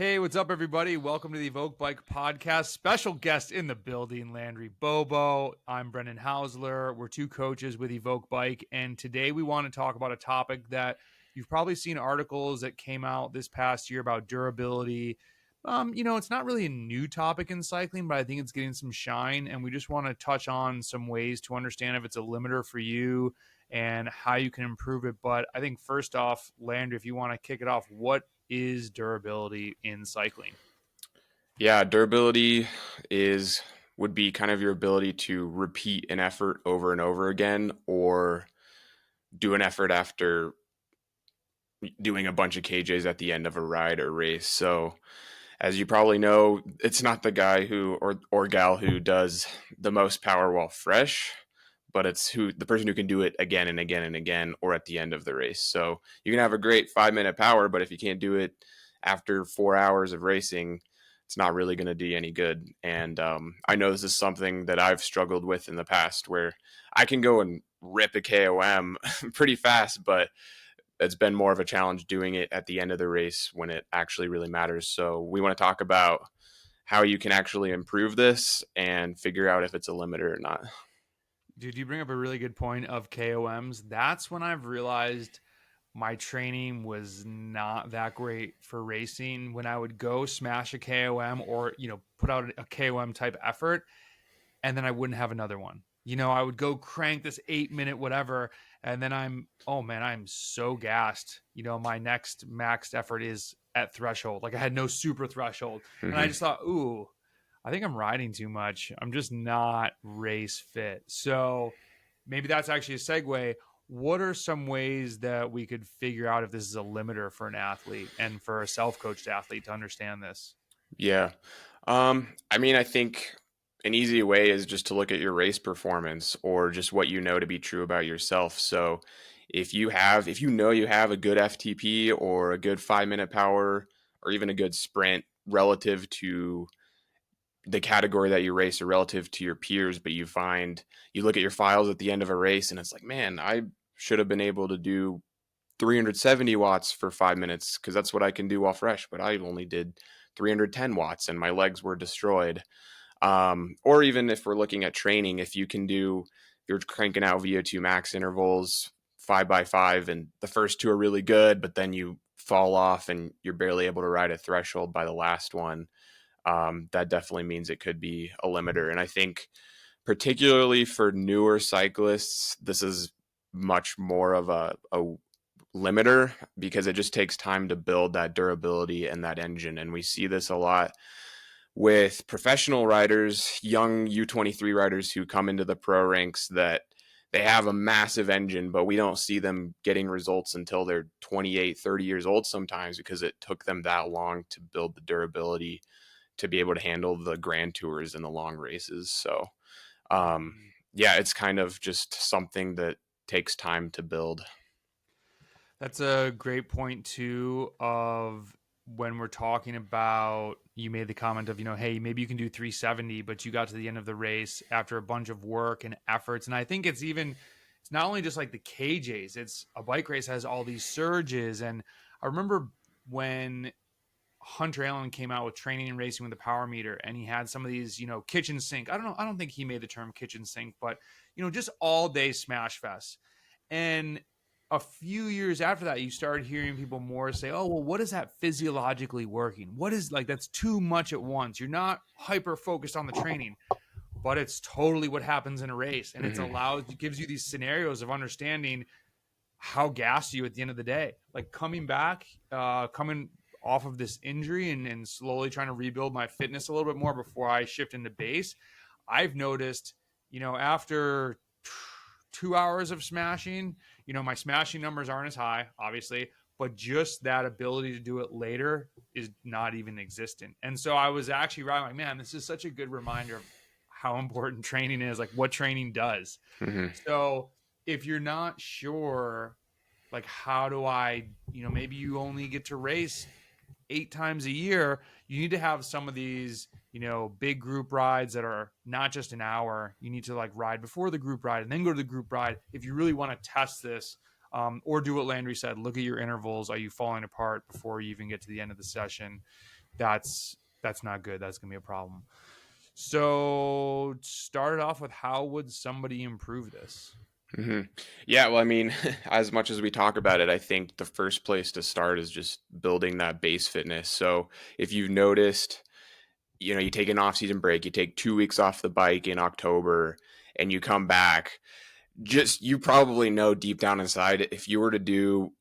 Hey, what's up, everybody? Welcome to the EVOQ Bike Podcast. Special guest in the building, Landry Bobo. I'm Brendan Housler. We're two coaches with EVOQ Bike, and today we want to talk about a topic that you've probably seen articles that came out this past year about durability. It's not really a new topic in cycling, but I think it's getting some shine, and we just want to touch on some ways to understand if it's a limiter for you and how you can improve it. But I think first off, Landry, if you want to kick it off, what is durability in cycling? Yeah, durability would be kind of your ability to repeat an effort over and over again, or do an effort after doing a bunch of KJs at the end of a ride or race. So as you probably know, it's not the guy who or gal who does the most power while fresh, but it's the person who can do it again and again and again, or at the end of the race. So you can have a great 5-minute power, but if you can't do it after 4 hours of racing, it's not really going to do you any good. And I know this is something that I've struggled with in the past, where I can go and rip a KOM pretty fast, but it's been more of a challenge doing it at the end of the race when it actually really matters. So we want to talk about how you can actually improve this and figure out if it's a limiter or not. Dude, you bring up a really good point of KOMs. That's when I've realized my training was not that great for racing. When I would go smash a KOM or, put out a KOM type effort, and then I wouldn't have another one. I would go crank this 8-minute whatever, and then I'm so gassed. My next maxed effort is at threshold. Like I had no super threshold. And I just thought, ooh, I think I'm riding too much. I'm just not race fit. So maybe that's actually a segue. What are some ways that we could figure out if this is a limiter for an athlete and for a self-coached athlete to understand this? Yeah. I think an easy way is just to look at your race performance, or just what you know to be true about yourself. So if you know you have a good FTP or a good 5-minute power or even a good sprint relative to the category that you race or relative to your peers, but you look at your files at the end of a race and it's like, man, I should have been able to do 370 watts for 5 minutes because that's what I can do while fresh, but I only did 310 watts and my legs were destroyed. Or even if we're looking at training, if you're cranking out VO2 max intervals 5x5 and the first two are really good, but then you fall off and you're barely able to ride a threshold by the last one, that definitely means it could be a limiter. And I think particularly for newer cyclists, this is much more of a limiter because it just takes time to build that durability and that engine. And we see this a lot with professional riders, young U23 riders who come into the pro ranks, that they have a massive engine, but we don't see them getting results until they're 28, 30 years old sometimes, because it took them that long to build the durability to be able to handle the grand tours and the long races. So, it's kind of just something that takes time to build. That's a great point too, of when we're talking about, you made the comment of, hey, maybe you can do 370, but you got to the end of the race after a bunch of work and efforts. And I think it's not only just like the KJs, it's a bike race has all these surges. And I remember when Hunter Allen came out with Training and Racing with a Power Meter, and he had some of these, kitchen sink. I don't think he made the term kitchen sink, but, just all day smash fest. And a few years after that, you started hearing people more say, oh, well, what is that physiologically working? What is, like, that's too much at once. You're not hyper focused on the training, but it's totally what happens in a race. And it gives you these scenarios of understanding how gassed you at the end of the day, like coming off of this injury and slowly trying to rebuild my fitness a little bit more before I shift into base. I've noticed, after 2 hours of smashing, my smashing numbers aren't as high, obviously, but just that ability to do it later is not even existent. And so I was actually riding like, man, this is such a good reminder of how important training is, like what training does. So if you're not sure, like, how do I, maybe you only get to race 8 times a year, you need to have some of these, big group rides that are not just an hour. You need to like ride before the group ride and then go to the group ride if you really want to test this, or do what Landry said, look at your intervals. Are you falling apart before you even get to the end of the session? that's not good. That's gonna be a problem. So start it off with, how would somebody improve this? Hmm. Yeah, well, I mean, as much as we talk about it, I think the first place to start is just building that base fitness. So if you've noticed, you take an off-season break, you take 2 weeks off the bike in October, and you come back, just you probably know deep down inside, if you were to do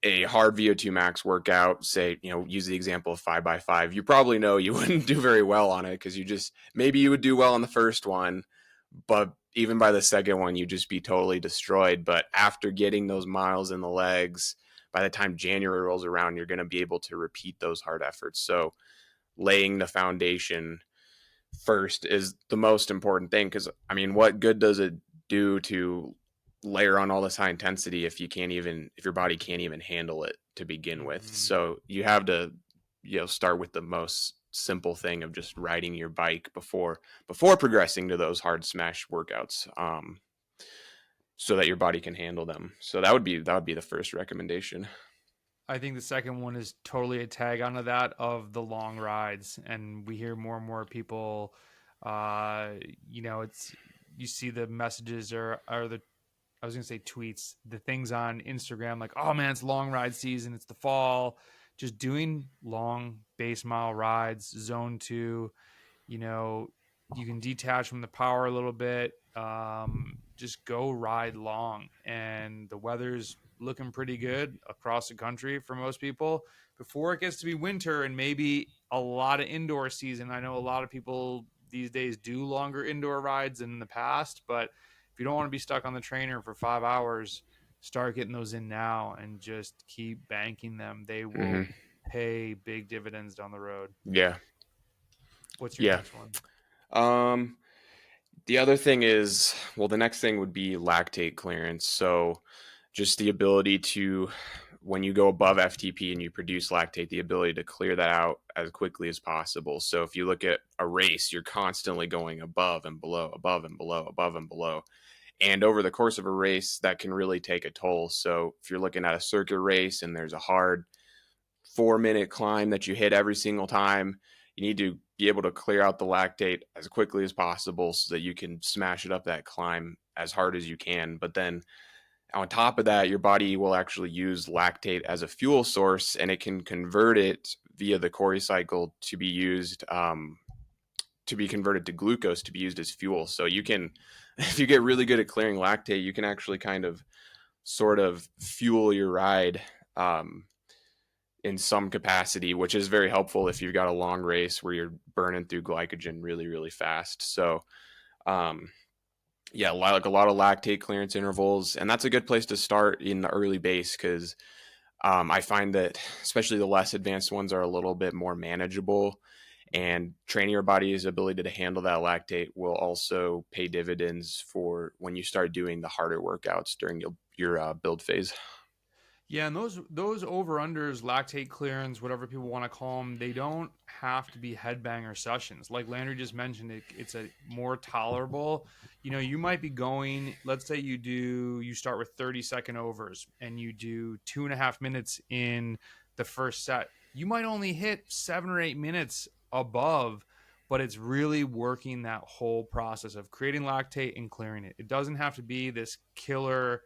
a hard VO2 max workout, say, use the example of 5x5, you probably know you wouldn't do very well on it because maybe you would do well on the first one, but even by the second one, you'd just be totally destroyed. But after getting those miles in the legs, by the time January rolls around, you're going to be able to repeat those hard efforts. So laying the foundation first is the most important thing. Because, I mean, what good does it do to layer on all this high intensity if your body can't even handle it to begin with? Mm-hmm. So you have to, start with the most simple thing of just riding your bike before progressing to those hard smash workouts, so that your body can handle them. So that would be the first recommendation. I think the second one is totally a tag onto that of the long rides, and we hear more and more people. Uh, it's, you see the messages, or the, I was gonna say tweets, the things on Instagram like, oh man, it's long ride season, it's the fall. Just doing long base mile rides, zone two. You know, you can detach from the power a little bit. Just go ride long, and the weather's looking pretty good across the country for most people before it gets to be winter and maybe a lot of indoor season. I know a lot of people these days do longer indoor rides than in the past, but if you don't want to be stuck on the trainer for 5 hours, start getting those in now and just keep banking them. They will Hmm. pay big dividends down the road. Yeah, What's your yeah. next one? Um, the other thing is, well, the next thing would be lactate clearance. So just the ability to, when you go above FTP and you produce lactate, the ability to clear that out as quickly as possible. So if you look at a race, you're constantly going above and below, above and below, above and below. And over the course of a race, that can really take a toll. So if you're looking at a circuit race and there's a hard 4-minute climb that you hit every single time, you need to be able to clear out the lactate as quickly as possible so that you can smash it up that climb as hard as you can. But then on top of that, your body will actually use lactate as a fuel source, and it can convert it via the Cori cycle to be used, to be converted to glucose to be used as fuel. So you can, if you get really good at clearing lactate, you can actually kind of sort of fuel your ride, in some capacity, which is very helpful if you've got a long race where you're burning through glycogen really, really fast. So, um, yeah, like a lot of lactate clearance intervals, and that's a good place to start in the early base because, I find that especially the less advanced ones are a little bit more manageable, and training your body's ability to handle that lactate will also pay dividends for when you start doing the harder workouts during your build phase. Yeah, and those over unders, lactate clearance, whatever people want to call them, they don't have to be headbanger sessions. Like Landry just mentioned, it's a more tolerable. You might be going. Let's say you start with 30-second overs, and you do 2.5 minutes in the first set. You might only hit 7 or 8 minutes above, but it's really working that whole process of creating lactate and clearing it. It doesn't have to be this killer,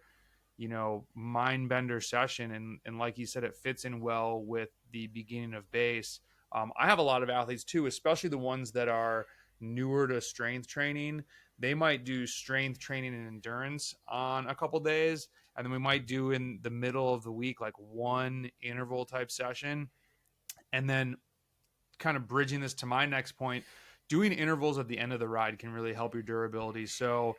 mind bender session. And like you said, it fits in well with the beginning of base. I have a lot of athletes too, especially the ones that are newer to strength training. They might do strength training and endurance on a couple days, and then we might do in the middle of the week like one interval type session. And then, kind of bridging this to my next point, doing intervals at the end of the ride can really help your durability. So,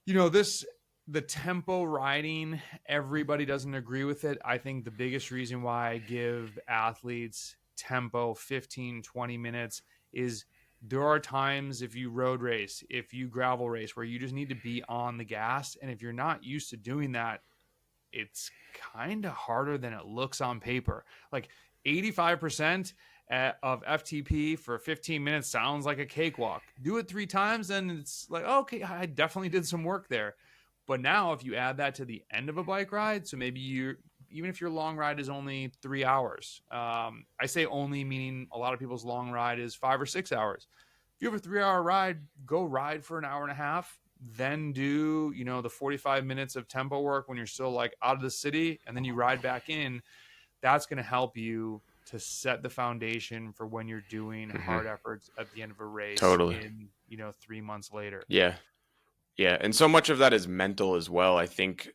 this, the tempo riding, everybody doesn't agree with it. I think the biggest reason why I give athletes tempo 15, 20 minutes is there are times, if you road race, if you gravel race, where you just need to be on the gas. And if you're not used to doing that, it's kind of harder than it looks on paper. Like 85% of FTP for 15 minutes sounds like a cakewalk. Do it 3 times, and it's like, okay, I definitely did some work there. But now, if you add that to the end of a bike ride, so maybe even if your long ride is only 3 hours. I say only, meaning a lot of people's long ride is 5 or 6 hours. If you have a 3-hour ride, go ride for an hour and a half, then do, the 45 minutes of tempo work when you're still like out of the city, and then you ride back in. That's going to help you to set the foundation for when you're doing hard efforts at the end of a race Totally. in, 3 months later. Yeah. Yeah. And so much of that is mental as well. I think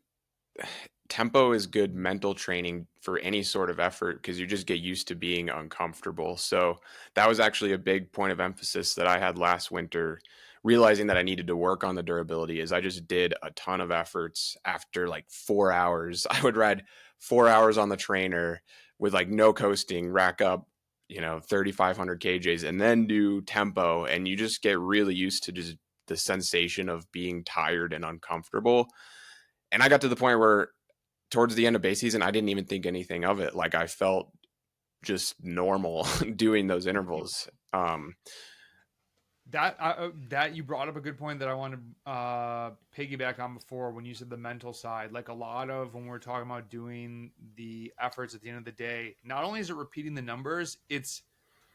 tempo is good mental training for any sort of effort because you just get used to being uncomfortable. So that was actually a big point of emphasis that I had last winter, realizing that I needed to work on the durability. Is I just did a ton of efforts after like 4 hours. I would ride 4 hours on the trainer with like no coasting, rack up 3,500 kjs, and then do tempo, and you just get really used to just the sensation of being tired and uncomfortable. And I got to the point where towards the end of base season, I didn't even think anything of it. Like I felt just normal doing those intervals. That you brought up a good point that I want to piggyback on before when you said the mental side. Like a lot of when we're talking about doing the efforts at the end of the day, not only is it repeating the numbers, it's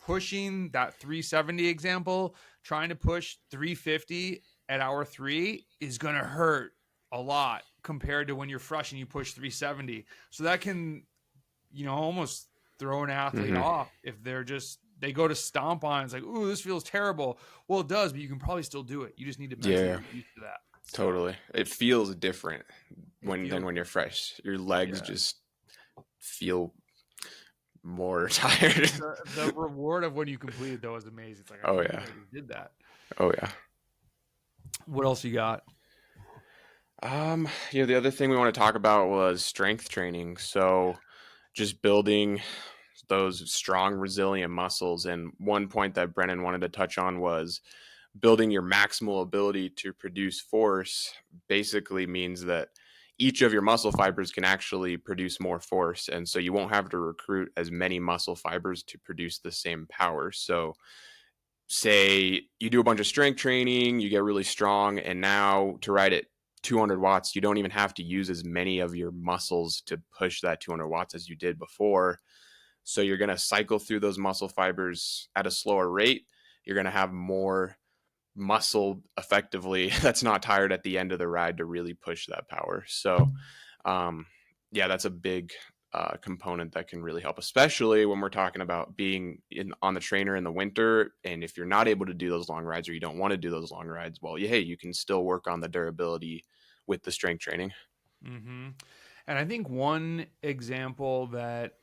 pushing that 370 example. Trying to push 350 at hour 3 is going to hurt a lot compared to when you're fresh and you push 370. So that can, almost throw an athlete off if they go to stomp on it. It's like, ooh, this feels terrible. Well, it does, but you can probably still do it. You just need to mentally get used to that. So, totally. It feels different when you're fresh. Your legs just feel more tired. The reward of when you completed though is amazing. It's like, you did that. Oh yeah. What else you got? The other thing we want to talk about was strength training. So just building those strong, resilient muscles. And one point that Brennan wanted to touch on was building your maximal ability to produce force basically means that each of your muscle fibers can actually produce more force. And so you won't have to recruit as many muscle fibers to produce the same power. So say you do a bunch of strength training, you get really strong, and now to ride at 200 watts, you don't even have to use as many of your muscles to push that 200 watts as you did before. So you're going to cycle through those muscle fibers at a slower rate. You're going to have more muscle effectively that's not tired at the end of the ride to really push that power. So that's a big component that can really help, especially when we're talking about being on the trainer in the winter. And if you're not able to do those long rides or you don't want to do those long rides, well, you can still work on the durability with the strength training. And I think one example that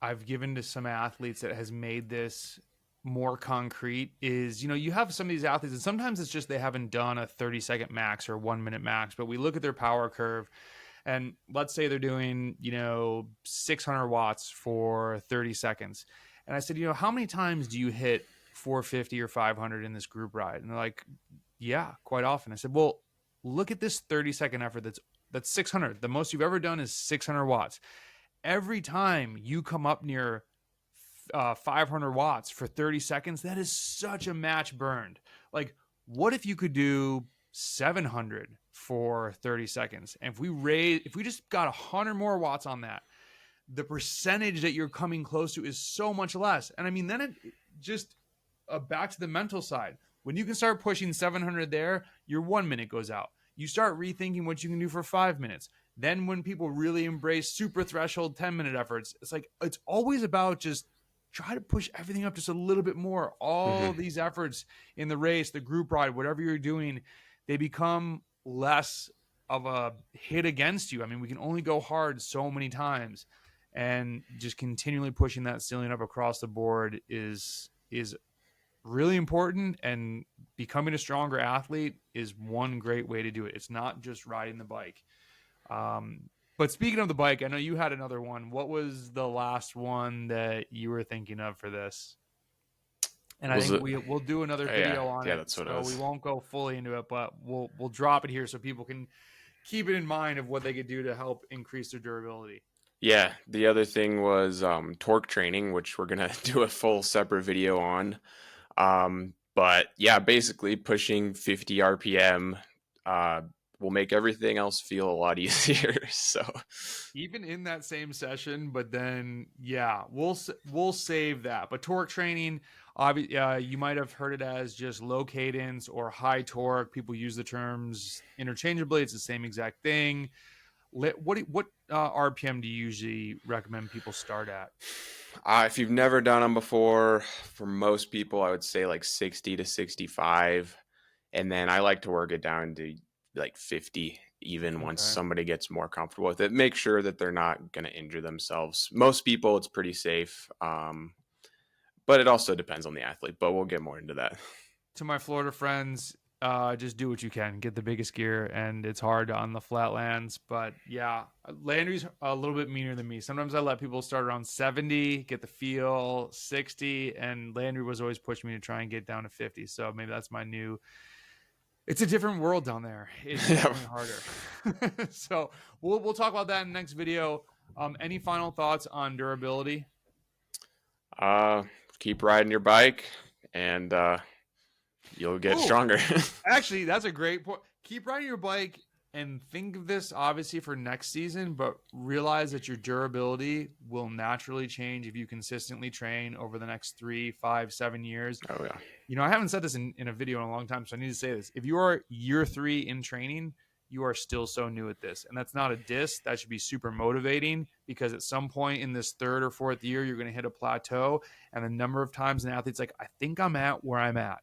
I've given to some athletes that has made this more concrete is, you have some of these athletes, and sometimes it's just they haven't done a 30-second max or 1 minute max, but we look at their power curve, and let's say they're doing, 600 watts for 30 seconds. And I said, how many times do you hit 450 or 500 in this group ride? And they're like, yeah, quite often. I said, well, look at this 30-second effort. That's 600. The most you've ever done is 600 watts. Every time you come up near 500 watts for 30 seconds, that is such a match burned. Like, what if you could do 700 for 30 seconds? And if we just got 100 more watts on that, the percentage that you're coming close to is so much less. And I mean, then it just back to the mental side. When you can start pushing 700 there, your 1 minute goes out. You start rethinking what you can do for 5 minutes. Then when people really embrace super threshold 10-minute efforts, it's always about just try to push everything up just a little bit more. All these efforts in the race, the group ride, whatever you're doing, they become less of a hit against you. I mean, we can only go hard so many times, and just continually pushing that ceiling up across the board is really important. And becoming a stronger athlete is one great way to do it. It's not just riding the bike. But speaking of the bike, I know you had another one. What was the last one that you were thinking of for this? And I think we'll do another video on it. Yeah, that's what it was. So we won't go fully into it, but we'll drop it here so people can keep it in mind of what they could do to help increase their durability. Yeah, the other thing was torque training, which we're going to do a full separate video on. But yeah, basically pushing 50 RPM will make everything else feel a lot easier. So Even in that same session, but then yeah, we'll save that. But torque training, you might have heard it as just low cadence or high torque. People use the terms interchangeably. It's the same exact thing. What RPM do you usually recommend people start at? if you've never done them before, for most people, I would say like 60 to 65. And then I like to work it down to like 50, even once Okay. somebody gets more comfortable with it. Make sure that they're not going to injure themselves. Most people, it's pretty safe. But it also depends on the athlete, but we'll get more into that. To my Florida friends, just do what you can. Get the biggest gear, and it's hard on the flatlands. But yeah, Landry's a little bit meaner than me. Sometimes I let people start around 70, get the feel, 60, and Landry was always pushing me to try and get down to 50. So maybe that's my new. It's a different world down there. It's definitely harder. So we'll talk about that in the next video. Any final thoughts on durability? Keep riding your bike, and you'll get stronger. Actually, that's a great point. Keep riding your bike and think of this obviously for next season, but realize that your durability will naturally change if you consistently train over the next 3, 5, 7 years. Oh, yeah. You know, I haven't said this in a video in a long time, so I need to say this. If you are year 3 in training, you are still so new at this. And that's not a diss. That should be super motivating, because at some point in this 3rd or 4th year, you're going to hit a plateau. And the number of times an athlete's like, I think I'm at where I'm at.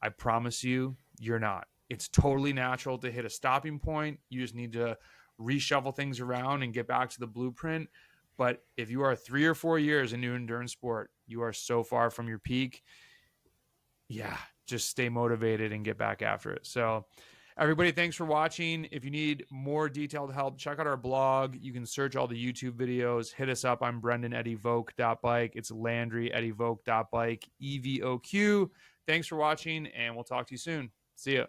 I promise you, you're not. It's totally natural to hit a stopping point. You just need to reshuffle things around and get back to the blueprint. But if you are 3 or 4 years in new endurance sport, you are so far from your peak. Yeah, just stay motivated and get back after it. So everybody, thanks for watching. If you need more detailed help, check out our blog. You can search all the YouTube videos. Hit us up. I'm Brendan at EVOQ.bike. It's Landry at EVOQ.bike, EVOQ. Thanks for watching, and we'll talk to you soon. See ya.